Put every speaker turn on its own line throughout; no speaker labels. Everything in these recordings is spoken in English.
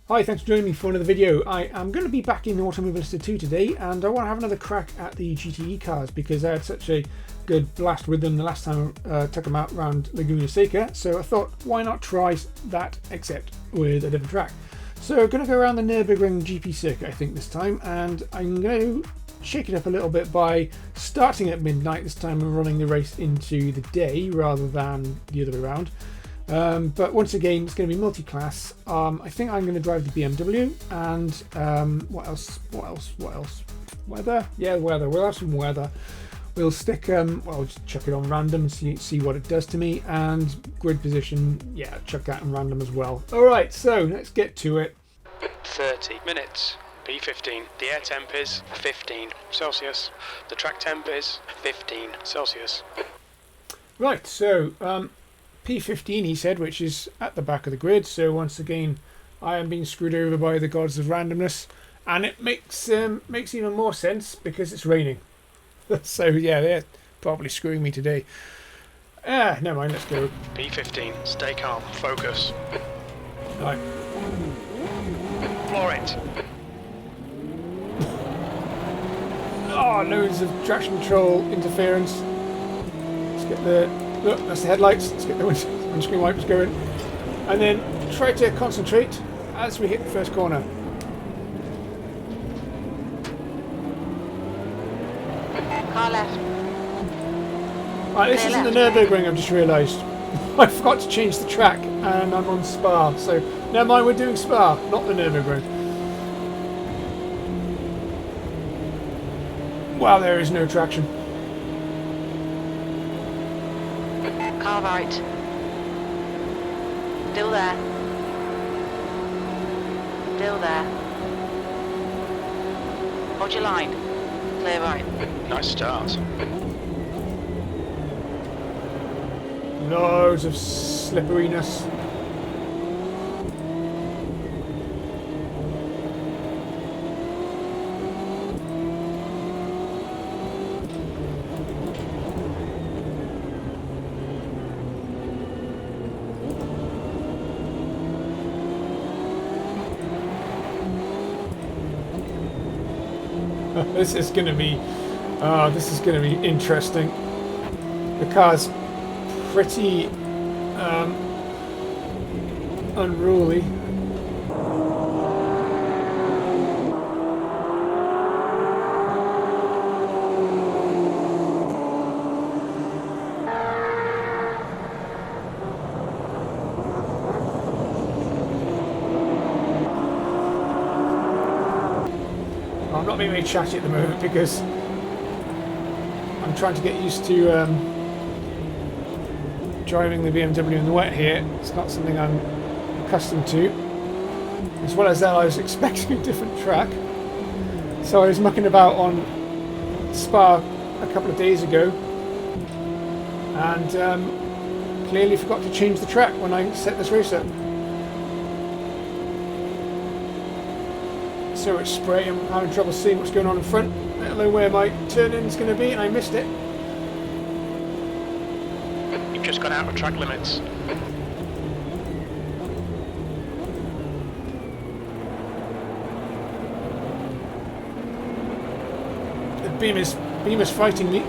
Hi, thanks for joining me for another video. I am going to be back in Automobilista 2 today, and I want to have another crack at the GTE cars because I had such a good blast with them the last time I took them out around Laguna Seca. So I thought, why not try that, except with a different track. So I'm going to go around the Nürburgring GP circuit, I think, this time, and I'm going to shake it up a little bit by starting at midnight this time and running the race into the day rather than the other way around. But once again, it's going to be multi-class. I think I'm going to drive the BMW, and what else? Weather? Yeah, weather. We'll have some weather. We'll stick, well, just chuck it on random and see what it does to me. And grid position, yeah, chuck that in random as well. All right, so let's get to it.
30 minutes. P15. The air temp is 15 Celsius. The track temp is 15 Celsius.
Right, so P15 he said, which is at the back of the grid. So once again, I am being screwed over by the gods of randomness, and it makes even more sense because it's raining. So yeah, they're probably screwing me today. Never mind, let's go.
P15. Stay calm. Focus.
Right.
Floor it.
Oh, loads of traction control interference. Let's get the... Look, that's the headlights. Let's get the windscreen wipers going. And then try to concentrate as we hit the first corner.
Car left.
Right, this isn't the Nürburgring, I've just realised. I forgot to change the track and I'm on Spa. So, never mind, we're doing Spa, not the Nürburgring. Wow, there is no traction.
Car right. Still there. Still there. Hold your line. Clear right.
Nice start.
Loads of slipperiness. This is going to be interesting. The car's pretty unruly. I'm not being very chatty at the moment because I'm trying to get used to driving the BMW in the wet here. It's not something I'm accustomed to. As well as that, I was expecting a different track. So I was mucking about on Spa a couple of days ago and clearly forgot to change the track when I set this race up. So much spray, I'm having trouble seeing what's going on in front, let alone where my turn-in is going to be, and I missed it.
You've just gone out of track limits.
The beam is fighting me.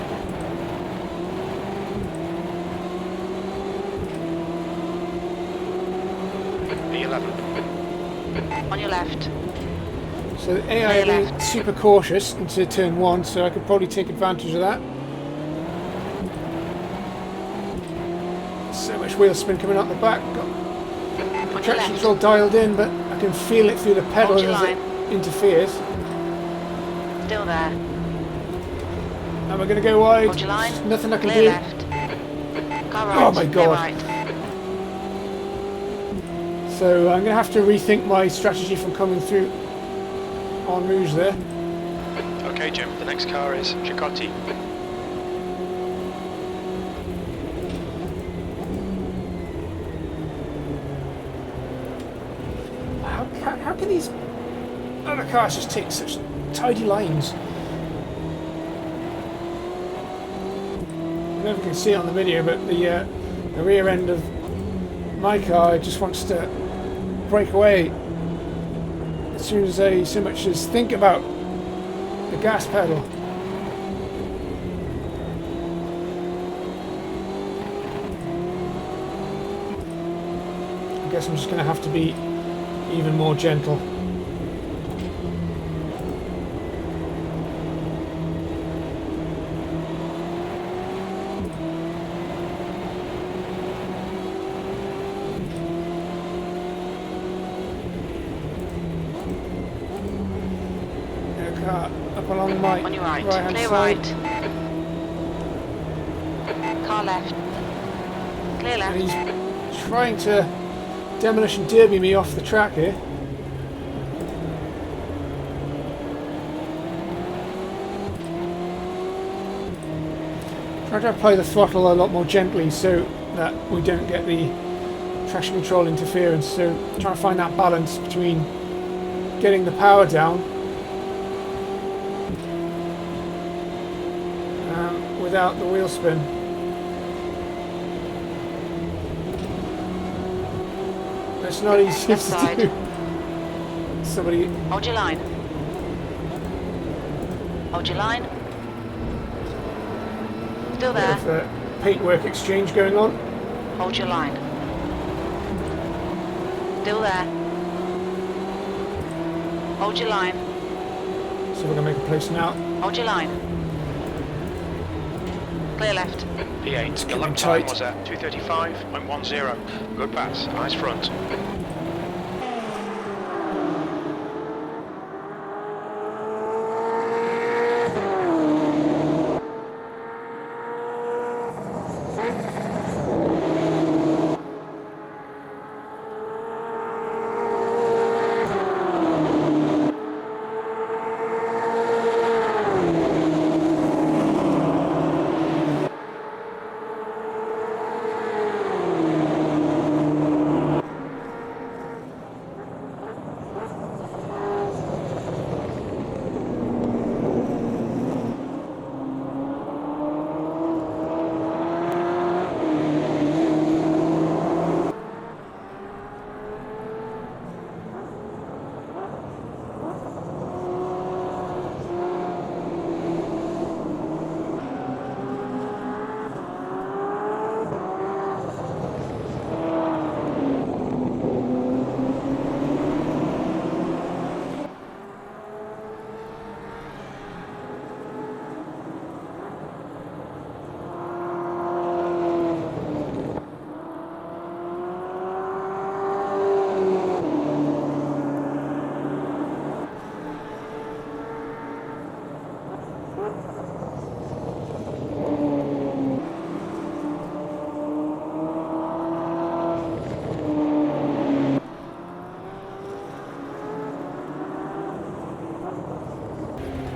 P11.
On your left.
So the AI are being super cautious into turn 1, so I could probably take advantage of that. So much wheel spin coming out the back. Got the traction control dialed in, but I can feel it through the pedal as it interferes.
Still there.
Am I going to go wide?
Hold your line.
There's nothing I can
Clear
do.
left. Car right.
Oh my
Clear
God.
right.
So I'm going to have to rethink my strategy from coming through on Rouge there.
Okay, Jim, the next car is Chicotti.
How can these other cars just take such tidy lines? I don't know if you can see it on the video, but the rear end of my car just wants to break away as soon as I so much as think about the gas pedal. I guess I'm just going to have to be even more gentle. Up along my
On your right.
right-hand
Clear
side.
right. Car left. Clear left.
And he's trying to demolition derby me off the track here. Try to apply the throttle a lot more gently so that we don't get the traction control interference. So trying to find that balance between getting the power down without the wheel spin. It's not easy
Left
to
side.
do. Somebody.
Hold your line. Hold your line. Still
Bit
there.
of paintwork exchange going on.
Hold your line. Still there. Hold your line.
So we're going to make a place now.
Hold your line. Clear left.
P8, the
getting
lap time
tight.
was at 2:35.10. Good pass, eyes front.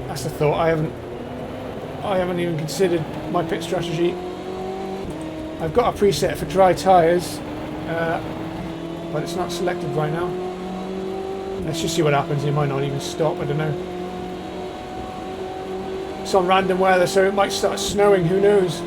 That's the thought. I haven't even considered my pit strategy. I've got a preset for dry tyres, but it's not selected right now. Let's just see what happens. It might not even stop. I don't know. It's on random weather, so it might start snowing. Who knows?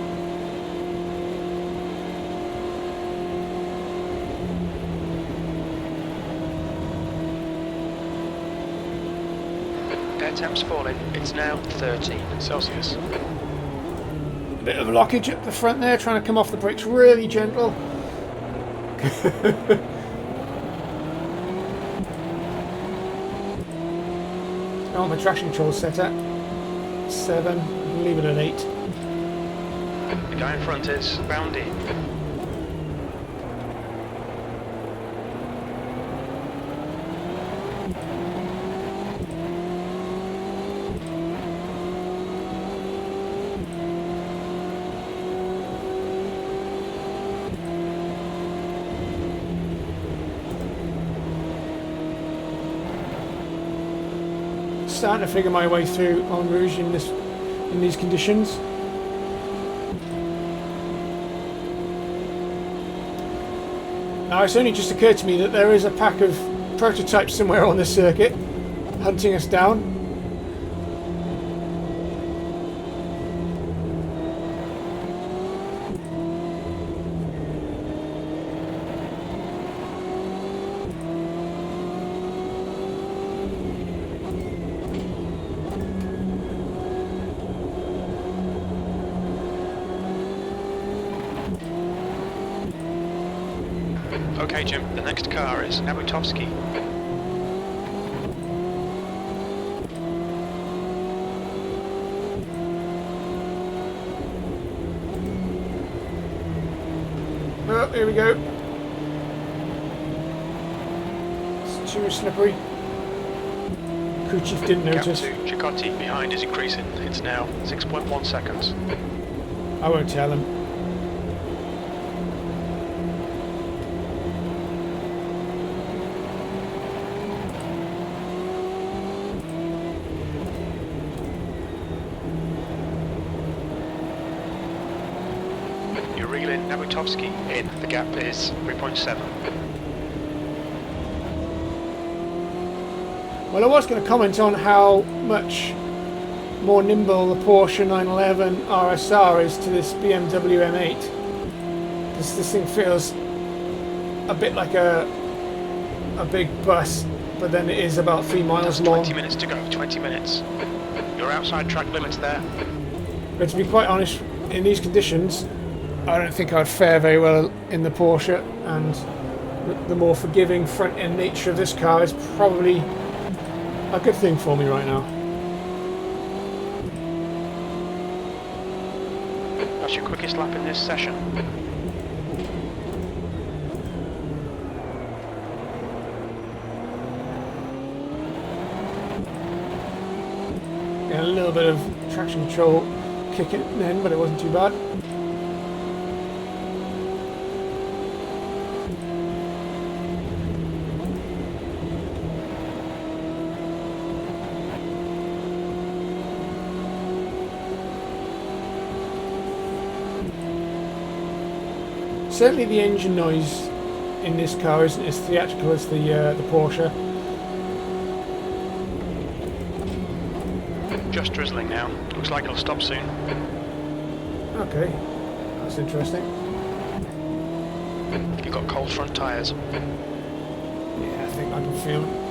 Air temp's falling, it's now 13 Celsius.
A bit of blockage at the front there, trying to come off the brakes really gentle. Oh, my traction control set at 7, leave it at 8.
The guy in front is bound in.
Starting to figure my way through en rouge in these conditions. Now it's only just occurred to me that there is a pack of prototypes somewhere on the circuit hunting us down.
Okay, Jim, the next car is Nabutovsky.
Oh, here we go. It's too slippery. Crew chief didn't notice.
Gap to Chicotti behind is increasing. It's now 6.1 seconds.
I won't tell him.
You're reeling Nabutovsky in. The gap is 3.7.
Well, I was going to comment on how much more nimble the Porsche 911 RSR is to this BMW M8. Because this thing feels a bit like a big bus, but then it is about 3 miles long.
20 minutes to go, 20 minutes. You're outside track limits there.
But to be quite honest, in these conditions, I don't think I'd fare very well in the Porsche, and the more forgiving front-end nature of this car is probably a good thing for me right now.
That's your quickest lap in this session.
Yeah, a little bit of traction control kicking in, but it wasn't too bad. Certainly the engine noise in this car isn't as theatrical as the Porsche.
Just drizzling now. Looks like it'll stop soon.
Okay, that's interesting.
You've got cold front tyres.
Yeah, I think I can feel it.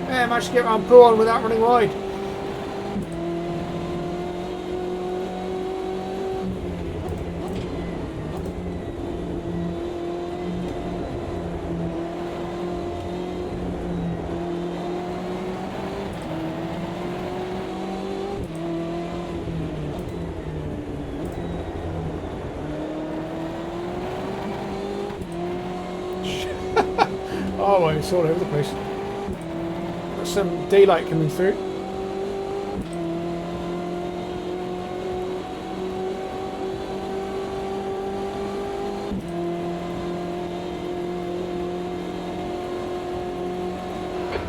Yeah, I managed to get around Braun without running wide. Oh, well, it's all over the place. Got some daylight coming through.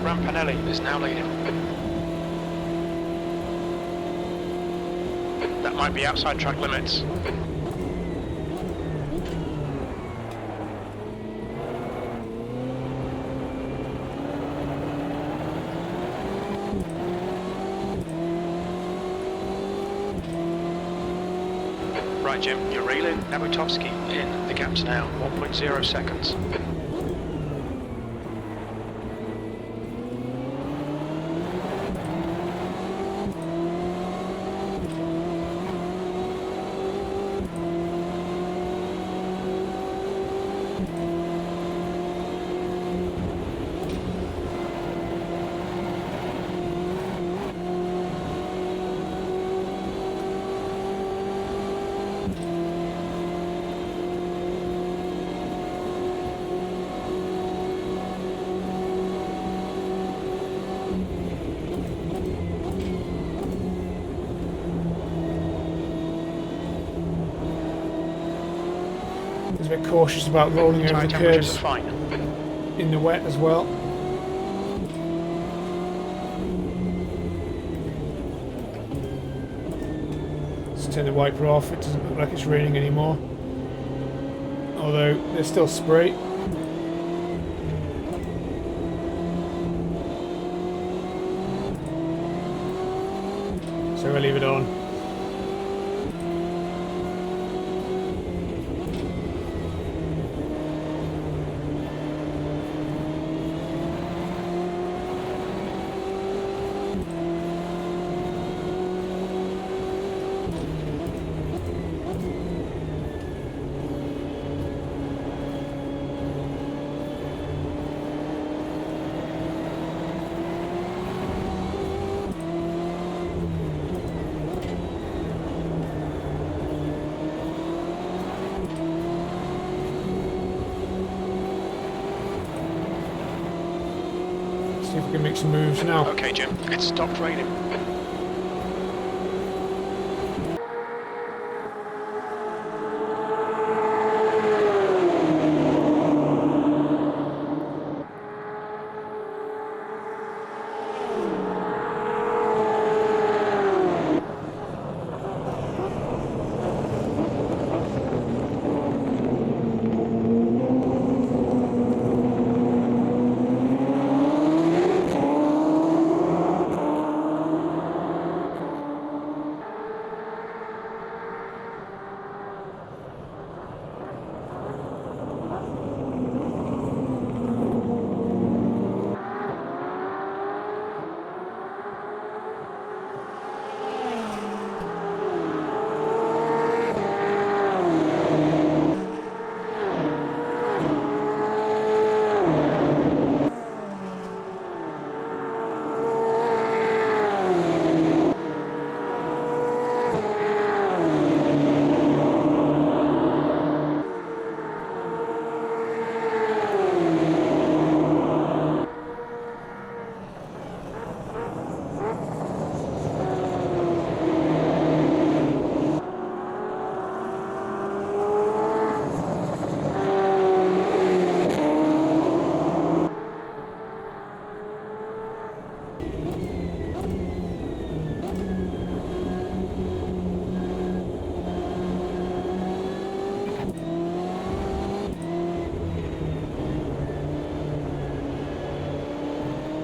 Rampanelli is now leading. That might be outside track limits. Right, Jim, you're reeling Nabutovsky in. The gap's now 1.0 seconds.
I was a bit cautious about rolling over
Tyre
the
temperatures
curves
are fine.
in the wet as well. Let's turn the wiper off. It doesn't look like it's raining anymore, although there's still spray. so I leave it on. See if we can make some moves now.
Okay, Jim, it's stopped raining.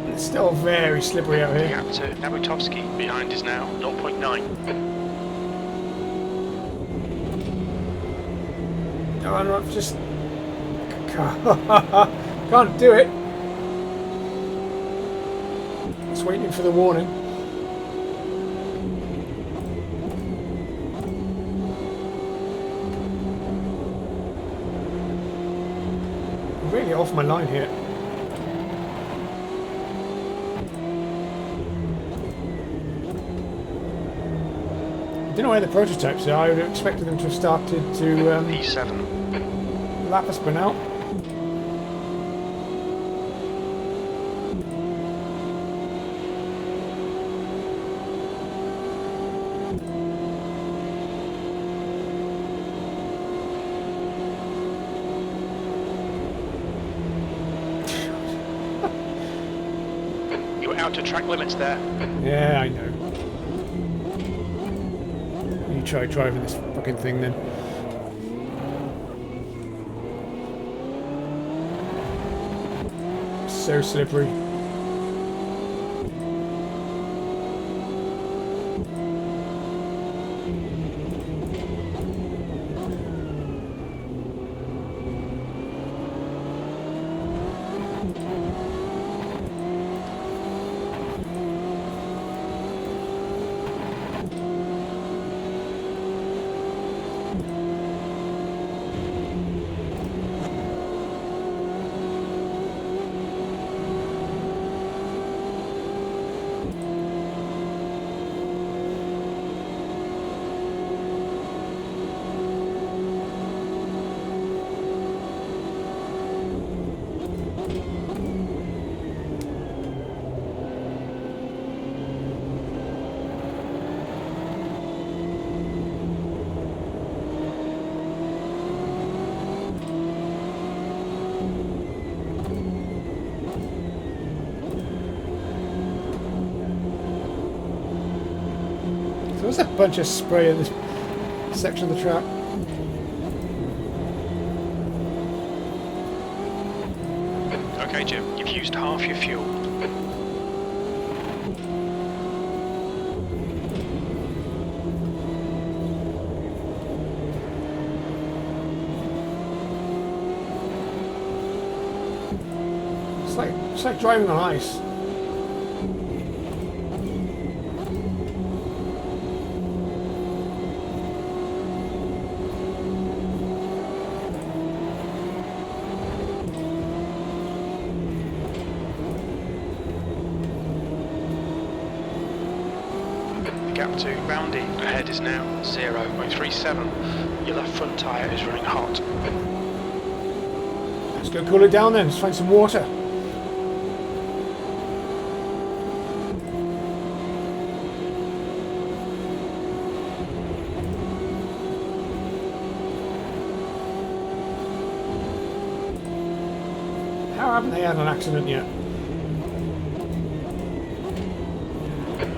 It's still very slippery out
The
here.
gap to Nabutowski behind is now 0.9.
No, I'm not just... Can't do it. Just waiting for the warning. I'm really off my line here. I don't know where the prototypes are. I would have expected them to have started to
P7.
lap us by now.
You were out to track limits there.
Yeah, I know. You try driving this fucking thing then. So slippery. There's a bunch of spray in this section of the track.
Okay, Jim, you've used half your fuel.
It's like driving on ice.
Gap to Roundy ahead is now 0.37. Your left front tyre is running hot.
Let's go cool it down then. Let's find some water. How haven't they had an accident yet?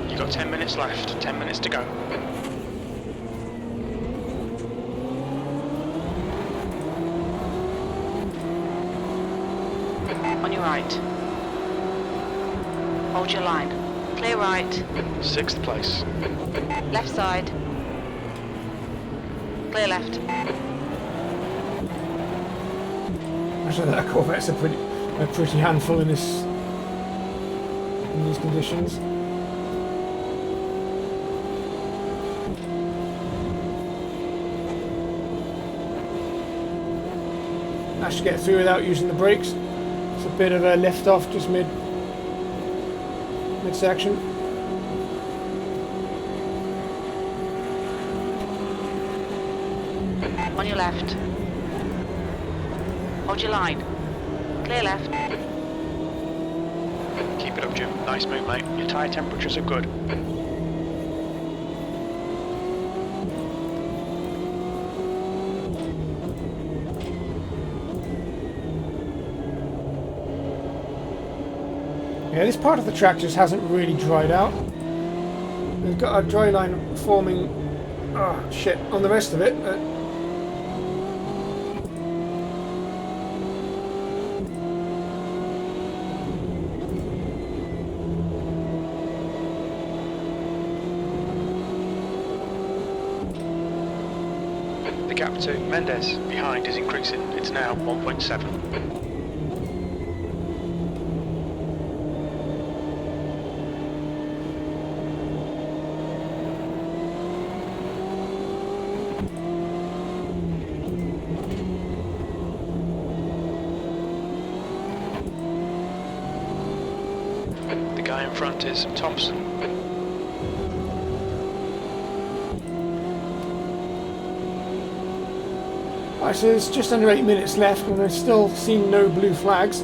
You've got 10 minutes left, 10 minutes to go.
On your right. Hold your line. Clear right.
6th place.
Left side. Clear left.
Actually, that Corvette's a pretty handful in these conditions. I should get through without using the brakes. It's a bit of a lift off just mid-section.
On your left. Hold your line. Clear left.
Keep it up, Jim. Nice move, mate. Your tyre temperatures are good.
Yeah, this part of the track just hasn't really dried out. We've got a dry line forming on the rest of it.
The gap to Mendes behind is increasing. It's now 1.7. The guy in front is Thompson.
Right, so there's just under 8 minutes left and I've still seen no blue flags.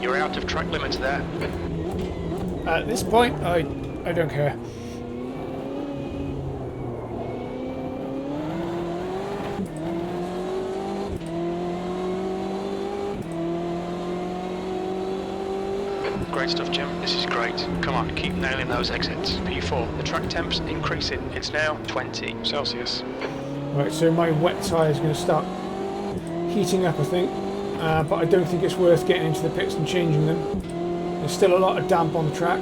You're out of track limits there.
At this point, I don't care.
Great stuff, Jim. This is great. Come on, keep nailing those exits. P4. The track temp's increasing. It's now 20 Celsius.
Right, so my wet tyre is going to start heating up, I think. But I don't think it's worth getting into the pits and changing them. There's still a lot of damp on the track.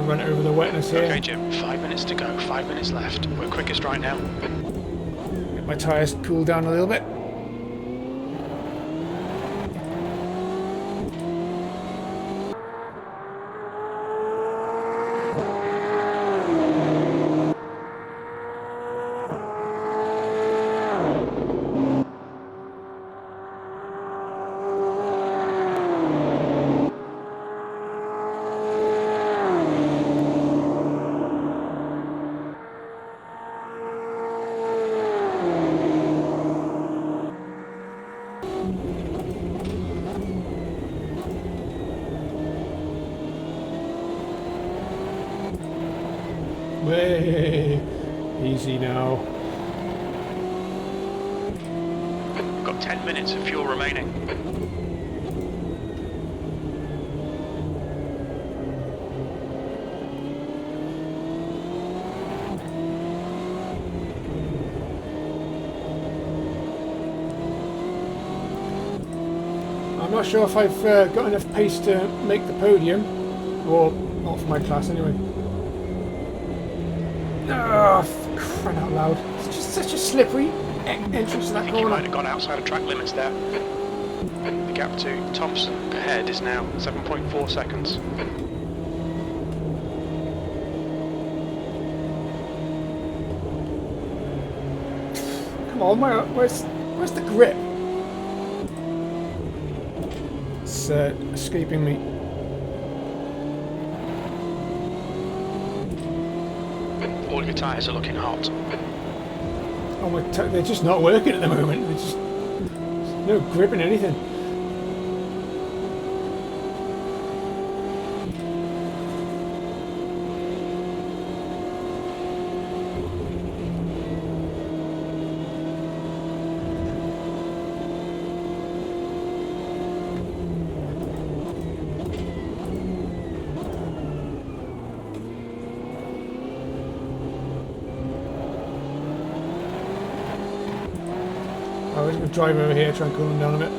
run over the wetness here.
Okay, Jim, 5 minutes to go, 5 minutes left. We're quickest right now.
Get my tyres cooled down a little bit. Way easy now.
Got 10 minutes of fuel remaining.
I'm not sure if I've got enough pace to make the podium, or not for my class anyway. Oh, for crying out loud. It's just such a slippery entrance to that
I think you
corner.
might have gone outside of track limits there. The gap to Thompson ahead is now 7.4 seconds.
Come on, where's the grip? It's escaping me.
All your tyres are looking hot.
Oh, they're just not working at the moment. There's no grip in anything. I'm just going to drive over here, try and cool them down a bit.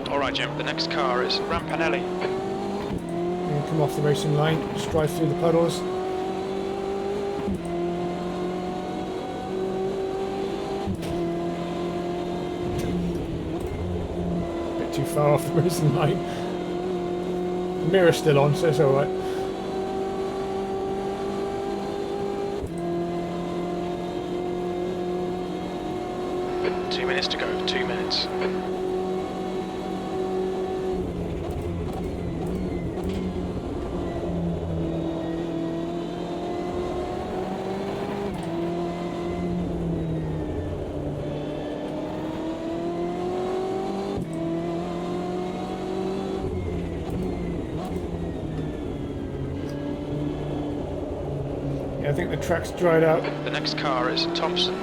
Alright Jim, the next car is Rampanelli.
And come off the racing line, just drive through the puddles. A bit too far off the racing line. The mirror's still on, so it's alright.
Two minutes to go, 2 minutes.
I think the track's dried out
The next car is Thompson.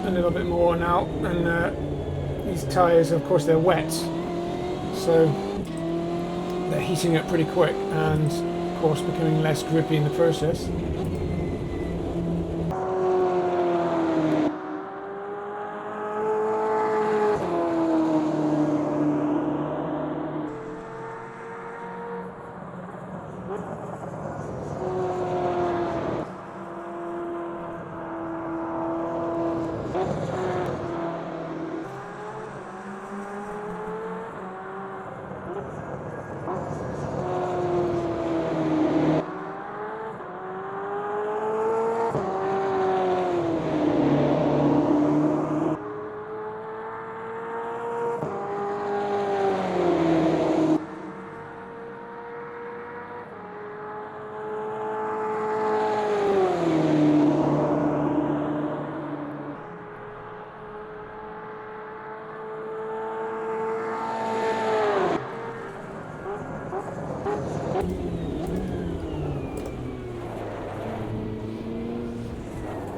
a little bit more now, and these tyres, of course, they're wet, so they're heating up pretty quick and, of course, becoming less grippy in the process.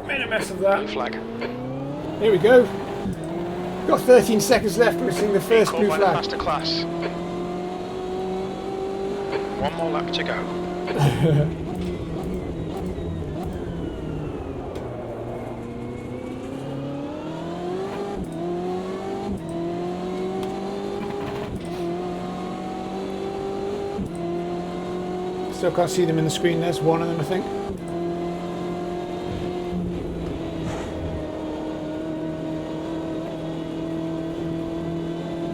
Made a mess of that.
Blue flag.
Here we go. Got 13 seconds left, we're seeing the first
Caught
blue
by the
flag.
faster class. One more lap to go.
Still can't see them in the screen. There's one of them, I think.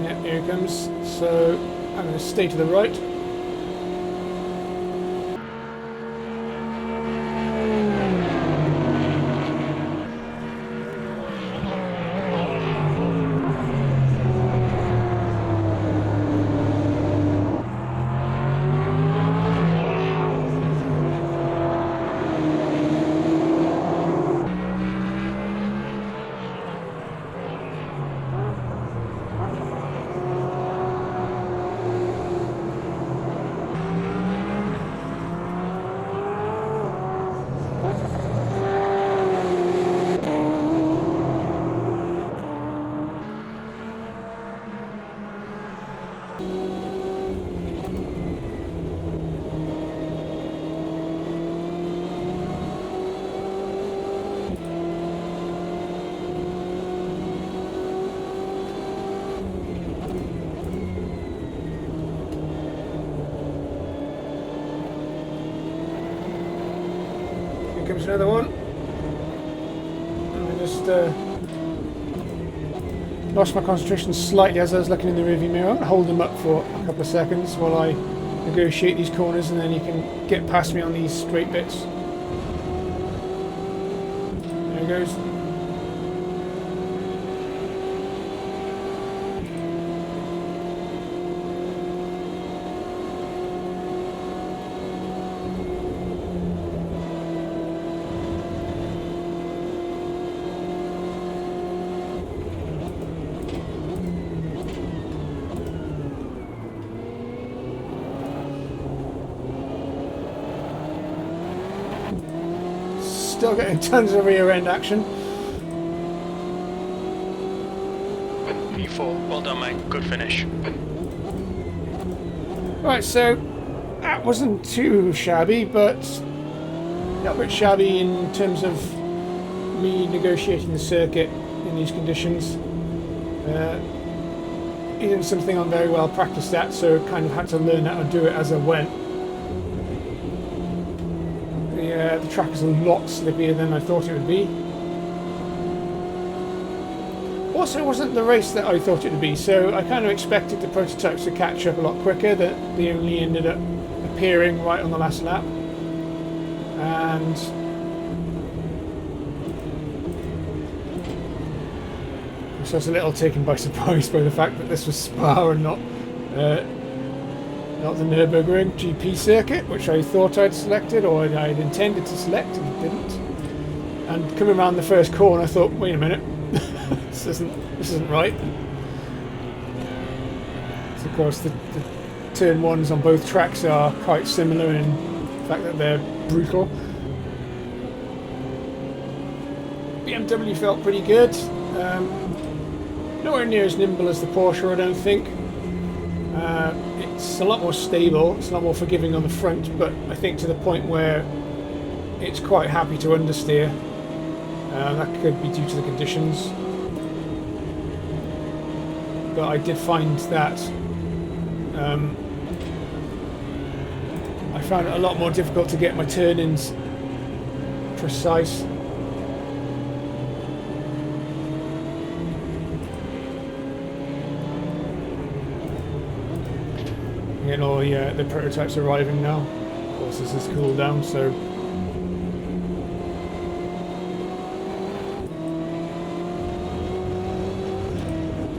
Yeah, here he comes. So I'm going to stay to the right. Comes another one. I just lost my concentration slightly as I was looking in the rearview mirror. I'll hold them up for a couple of seconds while I negotiate these corners, and then you can get past me on these straight bits. There he goes. Still getting tons of rear end action.
P4, well done mate, good finish.
Right, so that wasn't too shabby, but a little bit shabby in terms of me negotiating the circuit in these conditions. Isn't something I'm very well practiced at, so kind of had to learn how to do it as I went. The track is a lot slippier than I thought it would be. Also, it wasn't the race that I thought it would be, so I kind of expected the prototypes to catch up a lot quicker, that they only ended up appearing right on the last lap. And so I was a little taken by surprise by the fact that this was Spa and not the Nürburgring GP circuit, which I thought I'd selected, or I'd intended to select and didn't. And coming around the first corner I thought, wait a minute, this isn't right. So of course the turn ones on both tracks are quite similar in the fact that they're brutal. BMW felt pretty good. Nowhere near as nimble as the Porsche, I don't think. It's a lot more stable, it's a lot more forgiving on the front, but I think to the point where it's quite happy to understeer. That could be due to the conditions. But I did find that I found it a lot more difficult to get my turn-ins precise. Getting all the prototypes arriving now. Of course, this is cooled down, so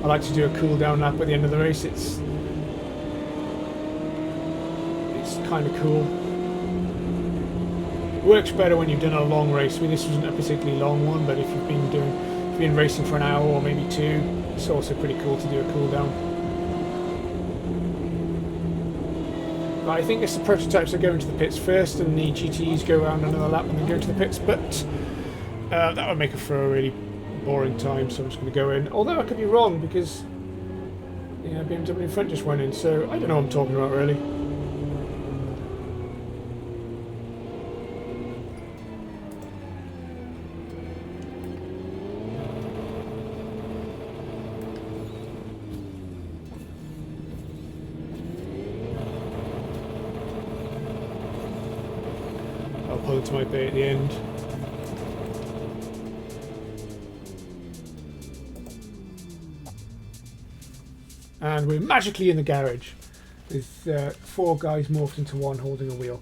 I like to do a cool down lap at the end of the race. It's kind of cool. It works better when you've done a long race. I mean, this wasn't a particularly long one, but if you've been racing for an hour or maybe two, it's also pretty cool to do a cool down. But I think it's the prototypes that go into the pits first, and the GTEs go around another lap and then go to the pits. But that would make it for a really boring time, so I'm just going to go in. Although I could be wrong, because BMW in front just went in, so I don't know what I'm talking about really. I'll pull into my bay at the end. And we're magically in the garage with 4 guys morphed into one holding a wheel.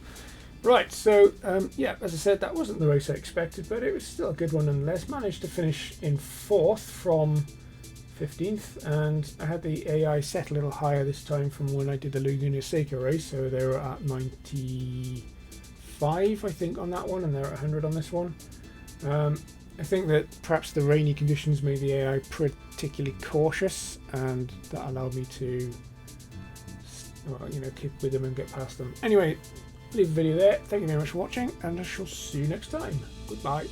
Right, so yeah, as I said, that wasn't the race I expected, but it was still a good one nonetheless. Managed to finish in 4th from 15th, and I had the AI set a little higher this time from when I did the Laguna Seca race, so they were at 95, I think, on that one, and they're at 100 on this one. I think that perhaps the rainy conditions made the AI particularly cautious, and that allowed me to, you know, keep with them and get past them. Anyway, leave the video there. Thank you very much for watching, and I shall see you next time. Goodbye.